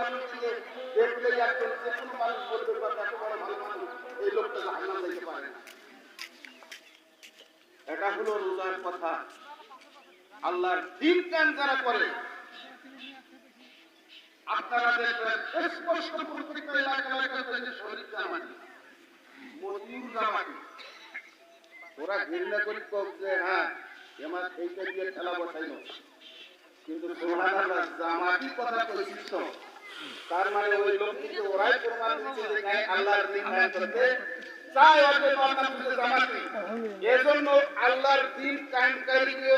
মানুষকে দেখলে একজন যে কোনো মানুষ বলতে পারবে এত বড় ভালো মানুষ এই লোকটা জাহান্নাম যেতে পারে না। এটা হলো রোজার কথা। আল্লাহর দিন কায়েম যারা করে আপনারা দেখবেন স্পষ্ট প্রত্যেকটা এলাকায় শরীর জামাতি মজুর জামাতি ওরা ঘৃণা করি যে হ্যাঁ আমার এইটা দিয়ে খেলা বসাইল, কিন্তু সুবহানাল্লাহ জামাতি কথা কইছিস তার মানে ওই লোকটিকে ওরাই প্রমাণ দিচ্ছে যে গায়ে আল্লাহর দিন কায়েম করতে চায় ওদের কথা বুঝে জামাতি। এজন্য আল্লাহর দিন কায়েমকারীকে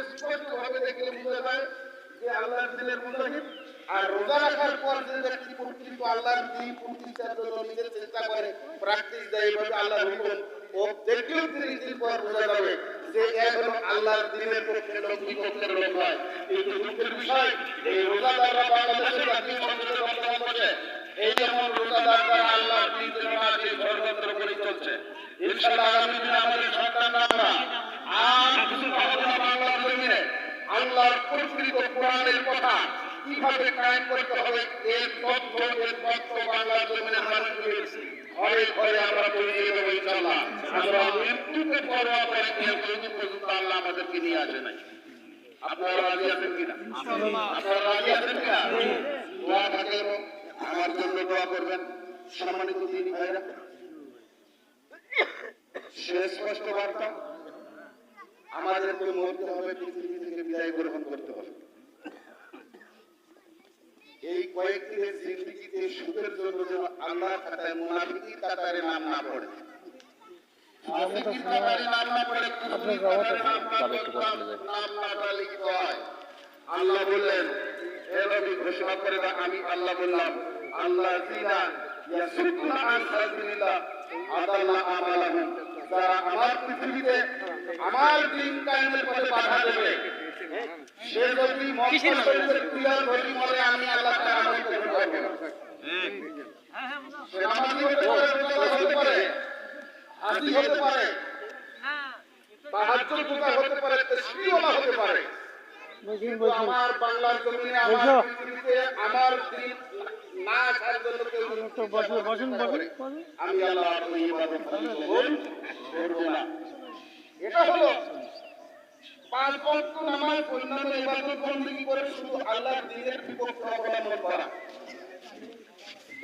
স্পষ্টভাবে দেখলে বোঝা যায় যে আল্লাহর দিনের মুজাহিদ। আর রোজা রাখার পর যে ব্যক্তি প্রকৃত আল্লাহর দিন প্রতিষ্ঠার জন্য নিজের চেষ্টা করে প্র্যাকটিস দেয় এইভাবে আল্লাহর হুকুম ও দেখলেও 30 দিন পর বোঝা যাবে যে এখনো আল্লাহর দিনের পক্ষে লোক বিপক্ষের লোক হয়। কিন্তু দুঃখের বিষয় এই রোজাদাররা বাংলাদেশের জাতীয় সংসদে বর্তমান বসে এই যেমন রোজাদার যারা আল্লাহর দিন জনমাকে ষড়যন্ত্র করে চলছে। ইনশাআল্লাহ আগামী দিনে আমাদের সন্তানরা আমরা আর কিছু বাংলার জমিনে আল্লাহর প্রকৃত কোরআনের কথা কিভাবে কায়েম করতে হবে এর তথ্য বাংলার জমিনে মানুষকে ঘরে ঘরে আমরা পৌঁছে দেবো ইনশাআল্লাহ। আমরা মৃত্যুকে পরোয়া করে কেউ পর্যন্ত আল্লাহ আমাদেরকে নিয়ে আসে নাই। আপনারা রাজি আছেন কিনা? আপনারা রাজি আছেন কিনা? দোয়া থাকে আমার জন্য দোয়া করবেন সম্মানিত দিন ভাইরা। শেষ স্পষ্ট বার্তা, আমাদেরকে মরতে হবে, পৃথিবী থেকে বিদায় গ্রহণ করতে হবে। এই কয়েকদিনের জিন্দেগিতে সুখের জন্য যেন আল্লাহ খাতায় মুনাফিকি কাতারে নাম না পড়ে, মুনাফিকি কাতারে নাম না পড়ে, কুফরি কাতারে নাম না লিখিত হয়। আল্লাহ বললেন হে নবী ঘোষণা করে দাও, আমি আল্লাহ বললাম আল্লাযিনা ইয়াসুদ্দুনা আন সাবিলিল্লাহ আদাল্লা আমালাহুম, যারা আমার পৃথিবীতে আমার দিন কায়েমের পথে বাধা দেবে সে যদি মক্কা শরীফের পিলার ধরি মরে আমি আল্লাহ তাআলা আমাকে ধরব না। সে নামাজি হতে পারে, হাজি হতে পারে, তাহাজ্জুদ পূজা হতে পারে, তাসবিহওয়ালা হতে পারে, কিন্তু আমার বাংলার জমিনে আমার পৃথিবীতে আমার দিন না আসার জন্য কেউ আমি আল্লাহর ইবাদত করব না। এটা হলো 5 ওয়াক্ত নামাজ অন্যান্য ইবাদত বندگی করে শুধু আল্লাহর দ্বীনের বিপক্ষে অবলম্বন করা,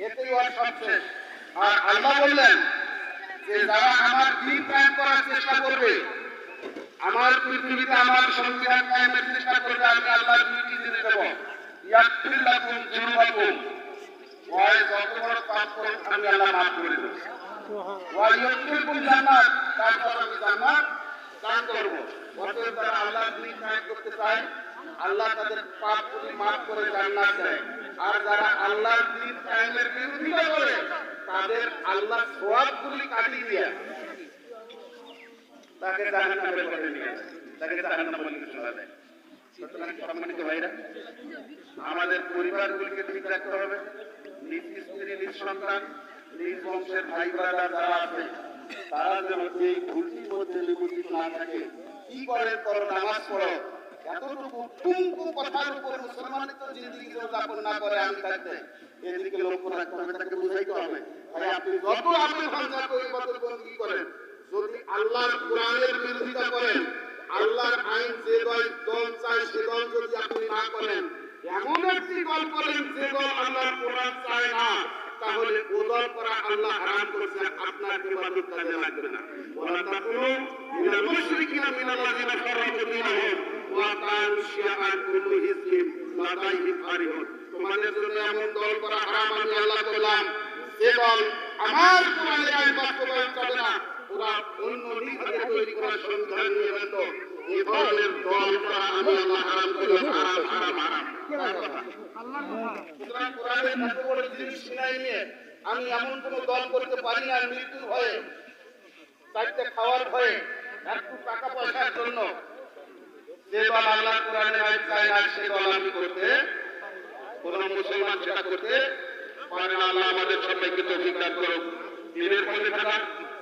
এতেই ওর সবশেষ। আর আল্লাহ বললেন যে যারা আমার দ্বীন কায়েম করার চেষ্টা করবে, আমার পৃথিবীতে আমার সংবিধান কায়েমের চেষ্টা করবে, আমি আল্লাহর দ্বীনকে দিতে দেব। ইয়াগফির লাকুম যুনুবাকুম, ওয়াই যত বড় পাপ করুন আমি আল্লাহ মাফ করে দেব। ওয়া ইউদখিলকুম জান্নাত, তারপর আমি জান্নাত দান করব। অতএব যারা আল্লাহর দ্বীন কায়েম করতে চায় আল্লাহ তাদের পাপগুলি মাফ করে জান্নাত দেয়, আর যারা আল্লাহর দ্বীন কায়েমের বিরোধিতা করে তাদের আল্লাহ সওয়াবগুলি কাটিয়ে দিয়ে তাকে জাহান্নামের পথে নিয়ে যায়, তাকে জাহান্নাম বলে ঘোষণা দেয়। সুতরাং সম্মানিত ভাইরা, আমাদের পরিবারগুলিকে ঠিক রাখতে হবে। নিজ স্ত্রী, নিজ সন্তান, নিজ বংশের ভাই ব্রাদার যারা আছে তারা যেন এই ভুলটির মধ্যে লিপ্ত না থাকে। কি করে করো, নামাজ পড়ো, এতটুকু টুকু কথার উপর মুসলমানের তো জিন্দেগি যাপন না করে আমি থাকতে এদিকে লক্ষ্য রাখতে হবে, তাকে বুঝাইতে হবে। ভাই আপনি যত আমল ভাঞ্জা করে ইবাদত বন্দী করেন, যদি আল্লাহর কোরআনের বিরোধিতা করেন, আল্লাহর আইন যে দল চায় সে দল যদি আপনি না করেন, এমন একটি দল করেন যে দল আল্লাহর কোরআন চায় না, তাহলে ও দল করা আল্লাহ হারাম করেছে, আপনার ইবাদত কাজে লাগবে না। ওয়ালা তাকুনু মিনাল মুশরিকিনা মিনাল্লাযিনা ফাররাকু দীনাহুম ওয়া কানু শিয়াআন কুল্লু হিজবিন লাদাইহিম ফারিহুন। তোমাদের জন্য এমন দল করা হারাম আমি আল্লাহ বললাম যে দল আমার কোরআনের আইন বাস্তবায়ন করে না, ওরা অন্য নিজেদের তৈরি করা সংবিধান নিয়ে ব্যস্ত। এই ধরনের দল করা আমি আল্লাহ হারাম করলাম, হারাম হারাম হারাম। সুতরাং কোরআনের এত বড় জিনিস ছিনাই নিয়ে আমি এমন কোন দল করতে পারি না মৃত্যুর ভয়ে, চাইতে খাওয়ার ভয়ে, একটু টাকা পয়সার জন্য। যে দল আল্লাহ কোরআনের আইন চায় না সে দল আমি করতে, কোন মুসলমান সেটা করতে পারে না। আল্লাহ আমাদের সবাইকে তৌফিক দান করুন। দিনের পথে থাকা,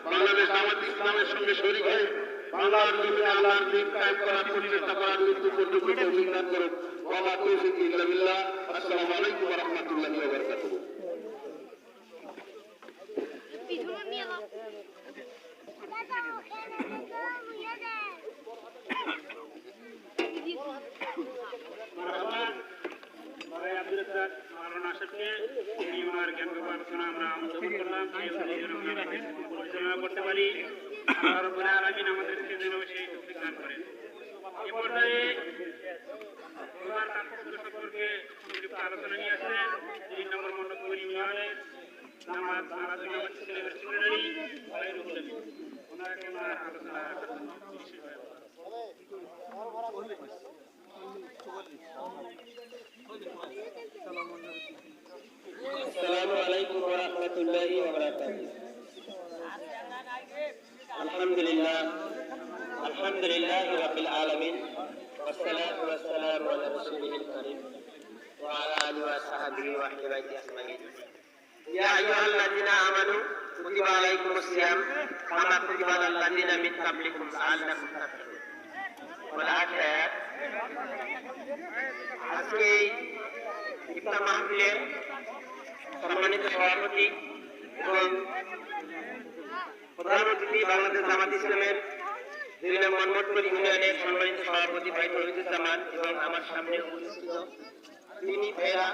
বাংলাদেশ জামাত ইসলামের সঙ্গে শরীক হয়ে বাংলার জমিনে আল্লাহর দ্বীন কায়েম করার প্রচেষ্টা করার মৃত্যু পর্যন্ত তৌফিক দান করুন। ওয়া মা তাওফীকি ইল্লা বিল্লাহ। আসসালামু আলাইকুম ওয়া রাহমাতুল্লাহি। আব্দুল রাজ্জাক মাওলানা আশরাফকে তিনি ওনার জ্ঞান আলোচনা আমরা অনুসরণ করলাম এই অনুযায়ী আমরা পরিচালনা করতে পারি। আল্লাহ রাব্বুল আলামিন আমাদেরকে যেন সেই তৌফিক দান করেন। এই পর্যায়ে ওনার কার্যক্রম সম্পর্কে সংক্ষিপ্ত আলোচনা নিয়ে আসলেন 3 নম্বর মণ্ডপপুর ইউনিয়নের জামাত আলোচনা সেক্রেটারি বাইরুল আমিন। ওনাকে ওনার আলোচনা আসসালামু আলাইকুম ওয়া রাহমাতুল্লাহি ওয়া বারাকাতুহু। আলহামদুলিল্লাহ রাব্বিল আলামিন ওয়াসসালাতু ওয়াসসালামু আলা রাসূলিল কারীম ওয়া আলা আলিহি ওয়া সাহবিহি ওয়া আহলিহি আজমাইন। ইয়া আইয়ুহাল্লাযীনা আমানু কুতিবা আলাইকুমুস সিয়াম কামা কুতিবা আলাল লাযীনা মিন ক্বাবলিকুম লাআল্লাকুম তাত্তাকুন। ওয়াল আখিরাত। আজকে ইফতার মাহফিলের সম্মানিত সভাপতি এবং প্রধান অতিথি বাংলাদেশ জামাত ইসলামের 2 নম্বর মণ্ডপপুর ইউনিয়নের সম্মানিত সভাপতি ভাই তৌহিদুজ্জামান এবং আমার সামনে উপস্থিত তিনি ভাইরা